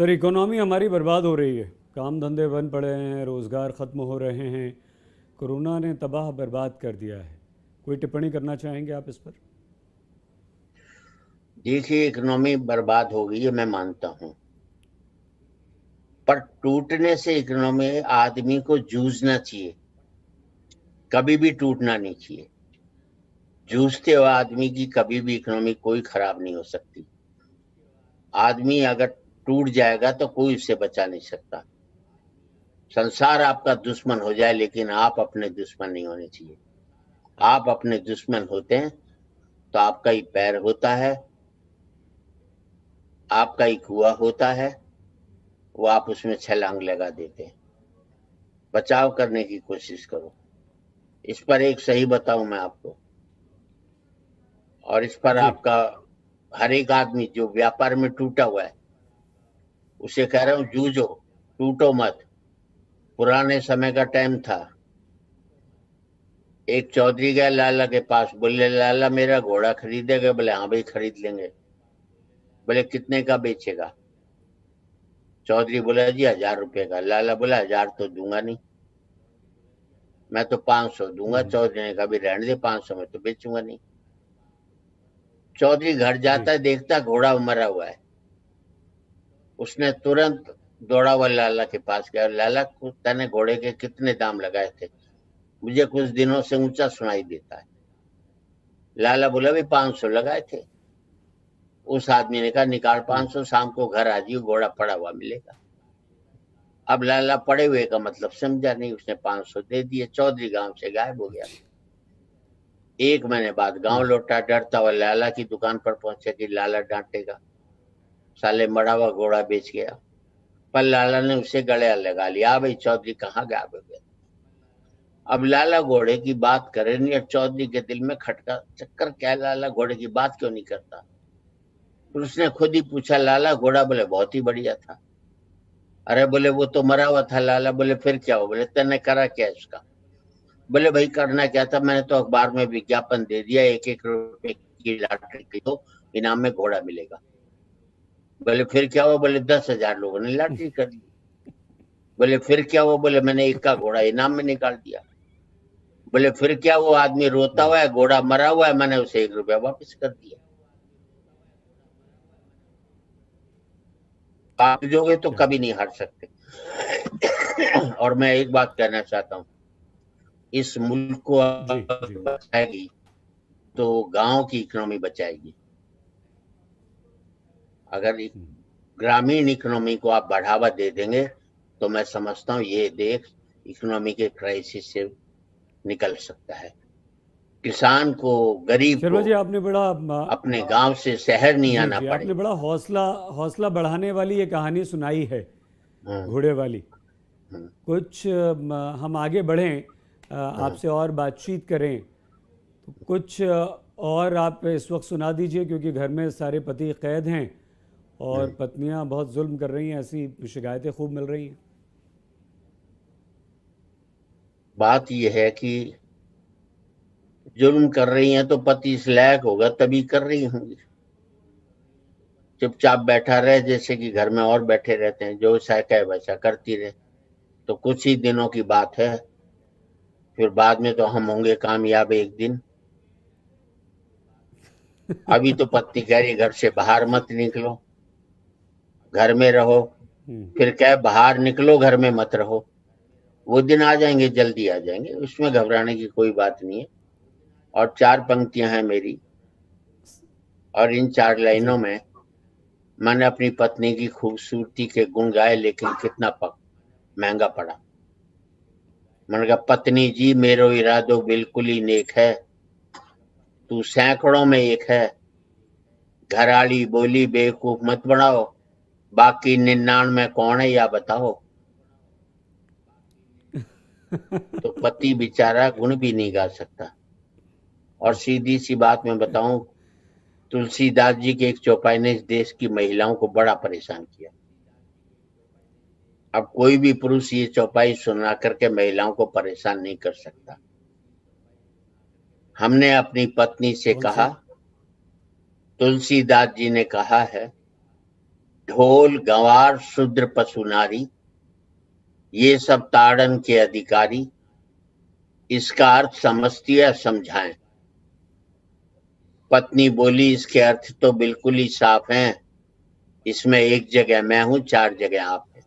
Sir, economy हमारी बर्बाद हो रही है। काम धंधे बंद पड़े हैं, रोज़गार ख़त्म हो रहे हैं। कोरोना ने तबाह बर्बाद कर दिया है। कोई टिप्पणी करना चाहेंगे आप इस पर? देखिए, इकोनॉमी बर्बाद हो गई है, मैं मानता हूँ। पर टूटने से इकोनॉमी आदमी को जूझना चाहिए, कभी भी टूटना नहीं चाहिए। जूझते हुए आदमी की कभी भी इकोनॉमी कोई खराब नहीं हो सकती। आदमी अगर टूट जाएगा तो कोई उससे बचा नहीं सकता। संसार आपका दुश्मन हो जाए, लेकिन आप अपने दुश्मन नहीं होने चाहिए। आप अपने दुश्मन होते हैं तो आपका ही पैर होता है, आपका ही कुआ होता है, वो आप उसमें छलांग लगा देते हैं। बचाव करने की कोशिश करो। इस पर एक सही बताऊं मैं आपको, और इस पर जी। आपका हर एक आदमी जो व्यापार में टूटा हुआ है उसे कह रहा हूं, जूझो, टूटो मत। पुराने समय का टाइम था, एक चौधरी गया लाला के पास, बोले लाला मेरा घोड़ा खरीदेगा? बोले हाँ भाई खरीद लेंगे। बोले कितने का बेचेगा? चौधरी बोला जी 1,000 रुपए का। लाला बोला 1,000 तो दूंगा नहीं, मैं तो 500 दूंगा। हम्म। चौधरी ने कहा भी रहने दे, 500 में तो बेचूंगा नहीं। चौधरी घर जी। जाता है, देखता घोड़ा मरा हुआ है। उसने तुरंत दौड़ा हुआ लाला के पास गया, लाला तने घोड़े के कितने दाम लगाए थे? मुझे कुछ दिनों से ऊंचा सुनाई देता है। लाला बोला भी 500 लगाए थे। उस आदमी ने कहा निकाल हम्म। 500, शाम को घर आ जाइए, घोड़ा पड़ा हुआ मिलेगा। अब लाला पड़े हुए का मतलब समझा नहीं, उसने 500 दे दिए। चौधरी गांव से गायब हो गया। एक महीने बाद गांव हम्म। लौटा, डरता हुआ लाला की दुकान पर पहुंचे कि लाला डांटेगा, साले मरा हुआ घोड़ा बेच गया। पर लाला ने उसे गले लगा लिया, भाई चौधरी कहाँ गायब हो गया? अब लाला घोड़े की बात करे नहीं, और चौधरी के दिल में खटका, चक्कर क्या, लाला घोड़े की बात क्यों नहीं करता? फिर उसने खुद ही पूछा, लाला घोड़ा? बोले बहुत ही बढ़िया था। अरे बोले वो तो मरा हुआ था। लाला बोले फिर क्या हो? बोले तेने करा क्या इसका? बोले भाई करना क्या था, मैंने तो अखबार में विज्ञापन दे दिया, 1-1 रुपए की लॉटरी की तो इनाम में घोड़ा मिलेगा। बोले फिर क्या हुआ? बोले 10,000 लोगों ने लॉटरी कर ली। बोले फिर क्या हुआ? बोले मैंने एक का घोड़ा इनाम में निकाल दिया। बोले फिर क्या? वो आदमी रोता हम्म। हुआ है, घोड़ा मरा हुआ है, मैंने उसे 1 रुपया वापस कर दिया। आप जोगे तो क्या कभी बात। नहीं हार सकते। और मैं एक बात कहना चाहता हूँ, इस मुल्क को जी। जी। बचाएगी तो गांव की इकोनॉमी बचाएगी। अगर हम्म। ग्रामीण इकोनॉमी को आप बढ़ावा दे देंगे तो मैं समझता हूँ ये देश इकोनॉमी के क्राइसिस से निकल सकता है। किसान को, गरीब शर्मा को जी, आपने बड़ा अपने गांव से शहर नहीं जी आना जी, पड़े। आपने बड़ा हौसला हौसला बढ़ाने वाली ये कहानी सुनाई है, हम्म, घोड़े वाली। हम्म, कुछ हम आगे बढ़ें, हम्म, आपसे और बातचीत करें, तो कुछ और आप इस वक्त सुना दीजिए, क्योंकि घर में सारे पति कैद हैं और हम्म। पत्नियां बहुत जुल्म कर रही हैं, ऐसी शिकायतें खूब मिल रही हैं। बात यह है कि जुल्म कर रही हैं तो पति इस लायक होगा तभी कर रही होंगी। चुपचाप बैठा रहे, जैसे कि घर में और बैठे रहते हैं, जो सा कहे वैसा करती रहे, तो कुछ ही दिनों की बात है। फिर बाद में तो हम होंगे कामयाब एक दिन। अभी तो पत्नी कह रही घर से बाहर मत निकलो, घर में रहो। हम्म। फिर कहे बाहर निकलो, घर में मत रहो। वो दिन आ जाएंगे, जल्दी आ जाएंगे, उसमें घबराने की कोई बात नहीं है। और 4 पंक्तियां हैं मेरी, और इन 4 लाइनों जी। में मैंने अपनी पत्नी की खूबसूरती के गुण गाए, लेकिन कितना महंगा पड़ा। मैंने कहा पत्नी जी मेरो इरादो बिल्कुल ही नेक है, तू सैकड़ों में एक है। घराड़ी बोली बेवकूफ मत बनाओ, बाकी 99 कौन है या बताओ। तो पति बेचारा गुण भी नहीं गा सकता। और सीधी सी बात मैं बताऊं, तुलसीदास जी के एक चौपाई ने इस देश की महिलाओं को बड़ा परेशान किया। अब कोई भी पुरुष ये चौपाई सुना करके महिलाओं को परेशान नहीं कर सकता। हमने अपनी पत्नी से कौन कहा, सी? तुलसीदास जी ने कहा है, ढोल गंवार शूद्र पशु नारी, ये सब ताड़न के अधिकारी, इसका अर्थ समझती है समझाएं। पत्नी बोली, इसके अर्थ तो बिल्कुल ही साफ हैं, इसमें एक जगह मैं हूं, चार जगह आप हैं।